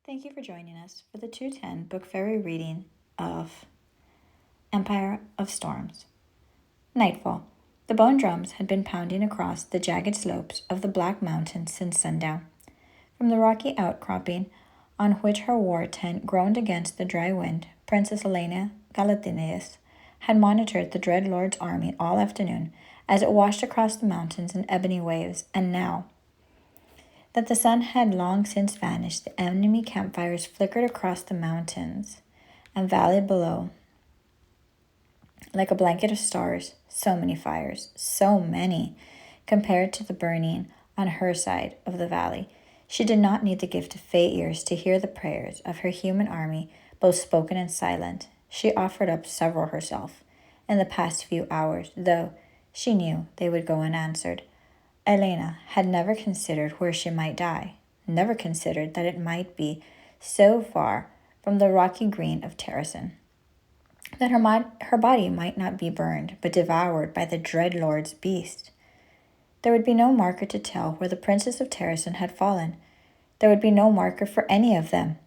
Thank you for joining us for the 210 Book Fairy reading of Empire of Storms. Nightfall. The bone drums had been pounding across the jagged slopes of the Black Mountains since sundown. From the rocky outcropping on which her war tent groaned against the dry wind, Princess Elena Galatinius had monitored the Dread Lord's army all afternoon as it washed across the mountains in ebony waves, and now that the sun had long since vanished, the enemy campfires flickered across the mountains and valley below like a blanket of stars. So many fires, so many, compared to the burning on her side of the valley. She did not need the gift of Fey ears to hear the prayers of her human army, both spoken and silent. She offered up several herself in the past few hours, though she knew they would go unanswered. Elena had never considered where she might die, never considered that it might be so far from the rocky green of Terrasen, that her body might not be burned, but devoured by the Dread Lord's beast. There would be no marker to tell where the Princess of Terrasen had fallen. There would be no marker for any of them.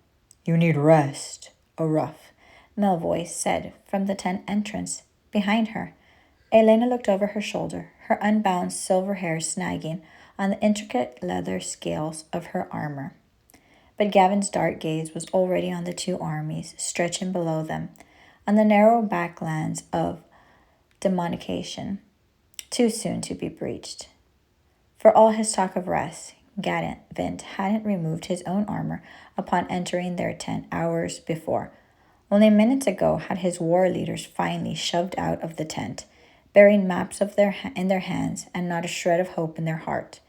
"You need rest," a rough, male voice said from the tent entrance behind her. Elena looked over her shoulder, her unbound silver hair snagging on the intricate leather scales of her armor. But Gavin's dark gaze was already on the two armies stretching below them, on the narrow backlands of demonication, too soon to be breached. For all his talk of rest, Gavin hadn't removed his own armor upon entering their tent hours before. Only minutes ago had his war leaders finally shoved out of the tent, bearing maps in their hands and not a shred of hope in their heart.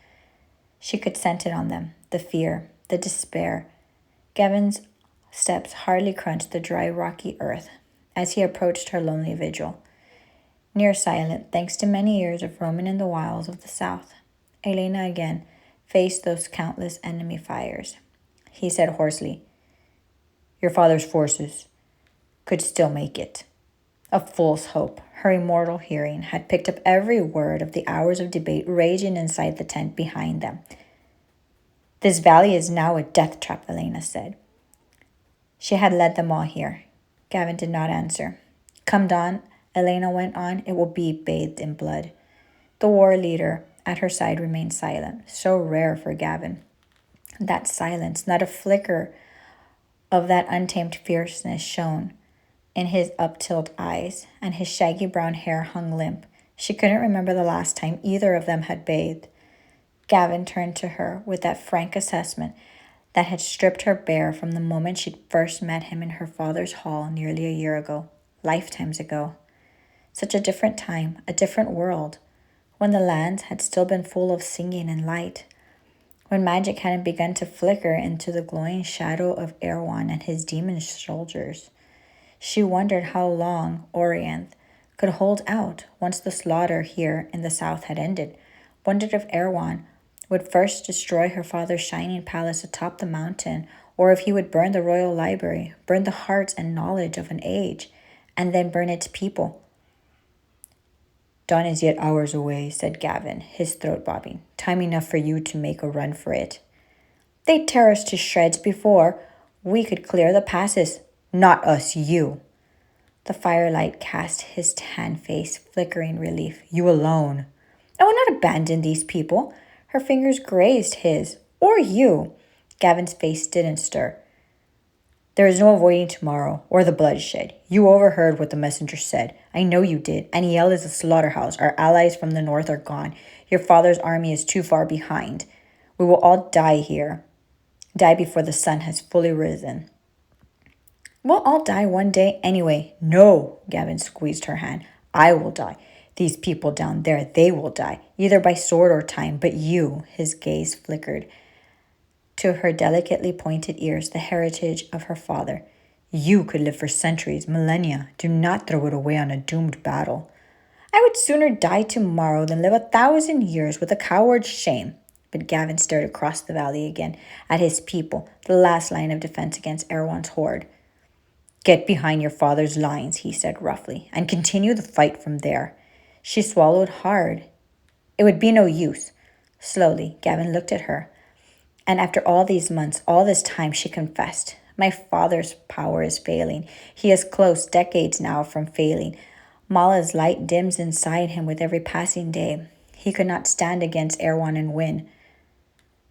She could scent it on them, the fear, the despair. Gavin's steps hardly crunched the dry, rocky earth as he approached her lonely vigil. Near silent, thanks to many years of roaming in the wilds of the south, Elena again faced those countless enemy fires. He said hoarsely, "Your father's forces could still make it." A fool's hope. Her immortal hearing had picked up every word of the hours of debate raging inside the tent behind them. "This valley is now a death trap," Elena said. She had led them all here. Gavin did not answer. "Come dawn," Elena went on, "it will be bathed in blood." The war leader at her side remained silent, so rare for Gavin. That silence, not a flicker of that untamed fierceness shone in his up-tilted eyes, and his shaggy brown hair hung limp. She couldn't remember the last time either of them had bathed. Gavin turned to her with that frank assessment that had stripped her bare from the moment she'd first met him in her father's hall nearly a year ago, lifetimes ago. Such a different time, a different world, when the lands had still been full of singing and light, when magic hadn't begun to flicker into the glowing shadow of Erwan and his demon soldiers. She wondered how long Orianth could hold out once the slaughter here in the south had ended, wondered if Erwan would first destroy her father's shining palace atop the mountain, or if he would burn the royal library, burn the hearts and knowledge of an age, and then burn its people. "Dawn is yet hours away," said Gavin, his throat bobbing. "Time enough for you to make a run for it." "They'd tear us to shreds before we could clear the passes." "Not us, you." The firelight cast his tan face flickering relief. "You alone." "I will not abandon these people." Her fingers grazed his. "Or you." Gavin's face didn't stir. "There is no avoiding tomorrow, or the bloodshed. You overheard what the messenger said. I know you did. Aniel is a slaughterhouse. Our allies from the north are gone. Your father's army is too far behind. We will all die here. Die before the sun has fully risen." "We'll all die one day anyway." "No," Gavin squeezed her hand. "I will die. These people down there, they will die, either by sword or time. But you," his gaze flickered to her delicately pointed ears, the heritage of her father. "You could live for centuries, millennia. Do not throw it away on a doomed battle." "I would sooner die tomorrow than live 1,000 years with a coward's shame." But Gavin stared across the valley again at his people, the last line of defense against Erwan's horde. "Get behind your father's lines," he said roughly, "and continue the fight from there." She swallowed hard. It would be no use. Slowly, Gavin looked at her. And after all these months, all this time, she confessed, my father's power is failing. He is close, decades now, from failing. Mala's light dims inside him with every passing day. He could not stand against Erwan and win.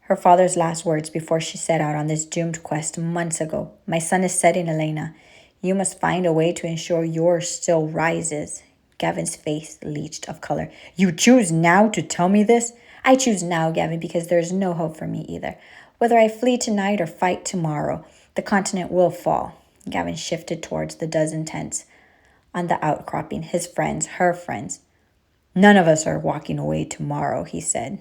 Her father's last words before she set out on this doomed quest months ago. My sun is setting, Elena. You must find a way to ensure yours still rises. Gavin's face leached of color. You choose now to tell me this? I choose now, Gavin, because there is no hope for me either. Whether I flee tonight or fight tomorrow, the continent will fall. Gavin shifted towards the dozen tents on the outcropping, his friends, her friends. None of us are walking away tomorrow, he said.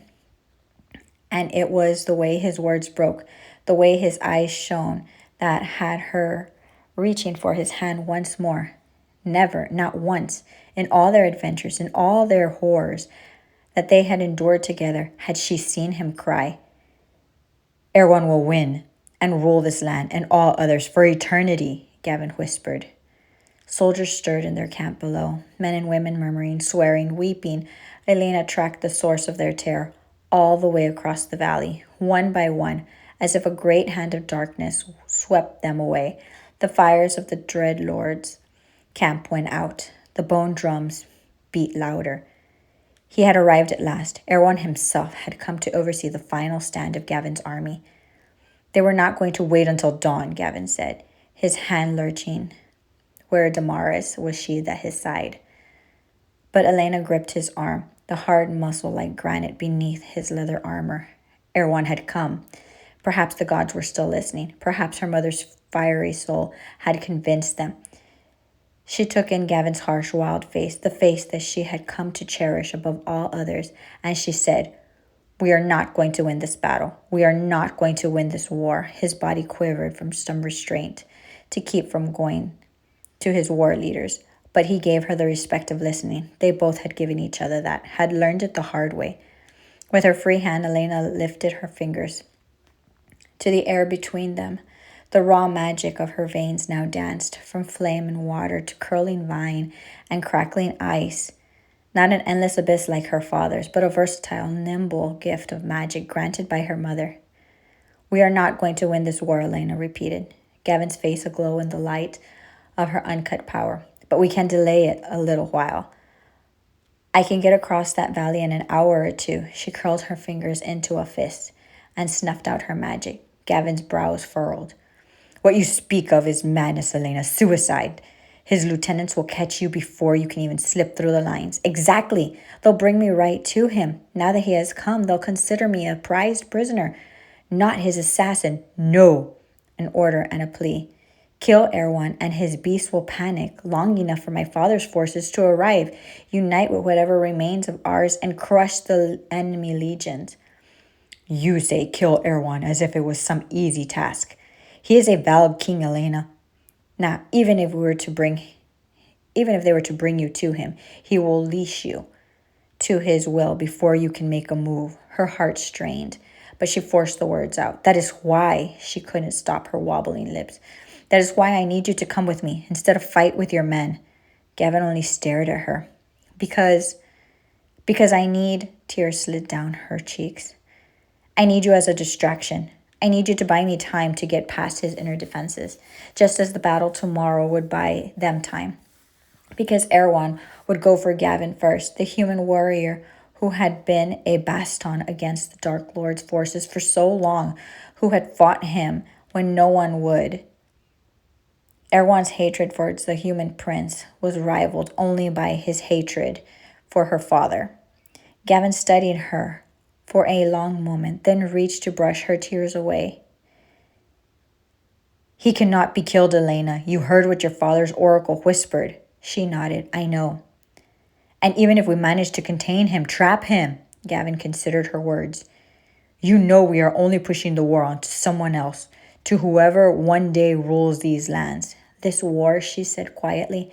And it was the way his words broke, the way his eyes shone, that had her reaching for his hand once more. Never, not once, in all their adventures, in all their horrors that they had endured together, had she seen him cry, Erwan will win and rule this land and all others for eternity, Gavin whispered. Soldiers stirred in their camp below, men and women murmuring, swearing, weeping. Elena tracked the source of their terror all the way across the valley, one by one, as if a great hand of darkness swept them away. The fires of the dread lord's camp went out. The bone drums beat louder. He had arrived at last. Erwan himself had come to oversee the final stand of Gavin's army. They were not going to wait until dawn, Gavin said, his hand lurching where Damaris was sheathed at his side. But Elena gripped his arm, the hard muscle like granite beneath his leather armor. Erwan had come. Perhaps the gods were still listening. Perhaps her mother's fiery soul had convinced them. She took in Gavin's harsh, wild face, the face that she had come to cherish above all others, and she said, we are not going to win this battle. We are not going to win this war. His body quivered from some restraint to keep from going to his war leaders, but he gave her the respect of listening. They both had given each other that, had learned it the hard way. With her free hand, Elena lifted her fingers to the air between them. The raw magic of her veins now danced from flame and water to curling vine and crackling ice. Not an endless abyss like her father's, but a versatile, nimble gift of magic granted by her mother. We are not going to win this war, Elena repeated, Gavin's face aglow in the light of her uncut power, but we can delay it a little while. I can get across that valley in an hour or two. She curled her fingers into a fist and snuffed out her magic. Gavin's brows furrowed. What you speak of is madness, Elena, suicide. His lieutenants will catch you before you can even slip through the lines. Exactly. They'll bring me right to him. Now that he has come, they'll consider me a prized prisoner, not his assassin. No. An order and a plea. Kill Erwan, and his beast will panic long enough for my father's forces to arrive, unite with whatever remains of ours, and crush the enemy legions. You say kill Erwan as if it was some easy task. He is a valid king, Elena. Now, even if they were to bring you to him, he will leash you to his will before you can make a move. Her heart strained, but she forced the words out. That is why she couldn't stop her wobbling lips. That is why I need you to come with me instead of fight with your men. Gavin only stared at her. Because I need, tears slid down her cheeks. I need you as a distraction. I need you to buy me time to get past his inner defenses, just as the battle tomorrow would buy them time. Because Erwan would go for Gavin first, the human warrior who had been a bastion against the Dark Lord's forces for so long, who had fought him when no one would. Erwan's hatred for the human prince was rivaled only by his hatred for her father. Gavin studied her for a long moment, then reached to brush her tears away. He cannot be killed, Elena. You heard what your father's oracle whispered. She nodded. I know. And even if we manage to contain him, trap him, Gavin considered her words. You know we are only pushing the war onto someone else, to whoever one day rules these lands. This war, she said quietly,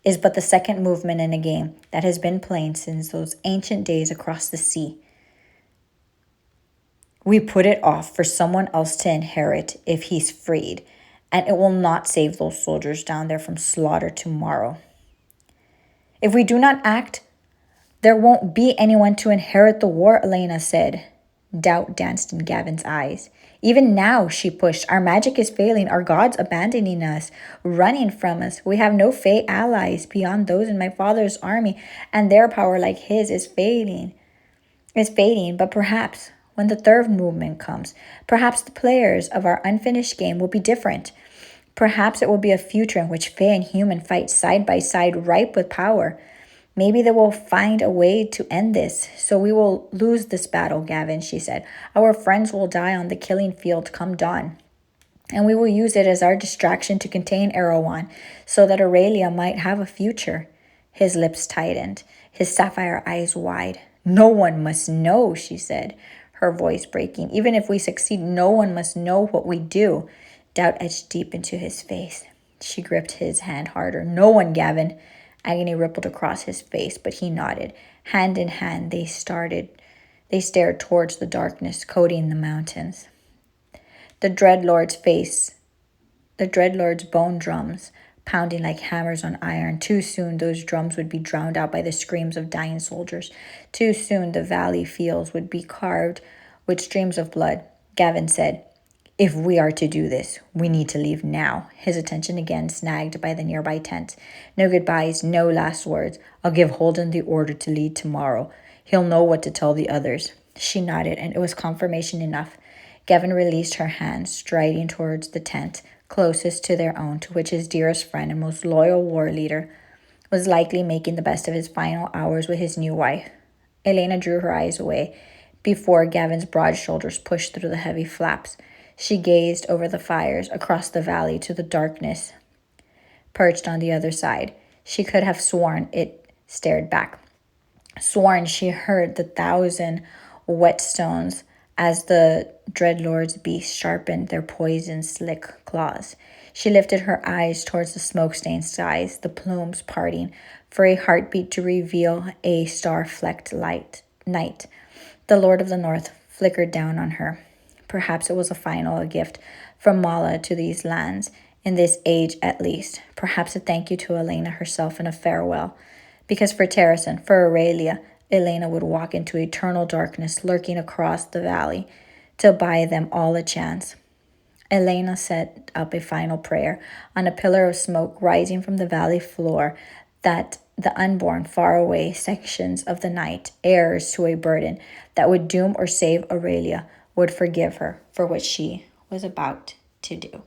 is but the second movement in a game that has been playing since those ancient days across the sea. We put it off for someone else to inherit if he's freed, and it will not save those soldiers down there from slaughter tomorrow. If we do not act, there won't be anyone to inherit the war, Elena said. Doubt danced in Gavin's eyes. Even now, she pushed. Our magic is failing. Our gods abandoning us, running from us. We have no Fae allies beyond those in my father's army, and their power, like his, is fading. But perhaps when the third movement comes, perhaps the players of our unfinished game will be different. Perhaps it will be a future in which Fae and human fight side by side, ripe with power. Maybe they will find a way to end this, so we will lose this battle, Gavin, she said. Our friends will die on the killing field come dawn, and we will use it as our distraction to contain Erewhon, so that Aurelia might have a future. His lips tightened, his sapphire eyes wide. No one must know, she said, her voice breaking. Even if we succeed, no one must know what we do. Doubt etched deep into his face. She gripped his hand harder. No one, Gavin. Agony rippled across his face, but he nodded. Hand in hand, they stared towards the darkness coating the mountains. The Dreadlord's bone drums, pounding like hammers on iron. Too soon those drums would be drowned out by the screams of dying soldiers. Too soon the valley fields would be carved with streams of blood. Gavin said, if we are to do this, we need to leave now. His attention again snagged by the nearby tent. No goodbyes, no last words. I'll give Holden the order to lead tomorrow. He'll know what to tell the others. She nodded, and it was confirmation enough. Gavin released her hand, striding towards the tent, closest to their own, to which his dearest friend and most loyal war leader was likely making the best of his final hours with his new wife. Elena drew her eyes away before Gavin's broad shoulders pushed through the heavy flaps. She gazed over the fires, across the valley to the darkness perched on the other side. She could have sworn it stared back. Sworn she heard the 1,000 whetstones as the Dreadlord's beasts sharpened their poison-slick claws. She lifted her eyes towards the smoke-stained skies, the plumes parting for a heartbeat to reveal a star-flecked night. The Lord of the North flickered down on her. Perhaps it was a final gift from Mala to these lands, in this age at least. Perhaps a thank you to Elena herself and a farewell. Because for Terrasen, for Aurelia, Elena would walk into eternal darkness lurking across the valley to buy them all a chance. Elena set up a final prayer on a pillar of smoke rising from the valley floor that the unborn, faraway sections of the night, heirs to a burden that would doom or save Aurelia, would forgive her for what she was about to do.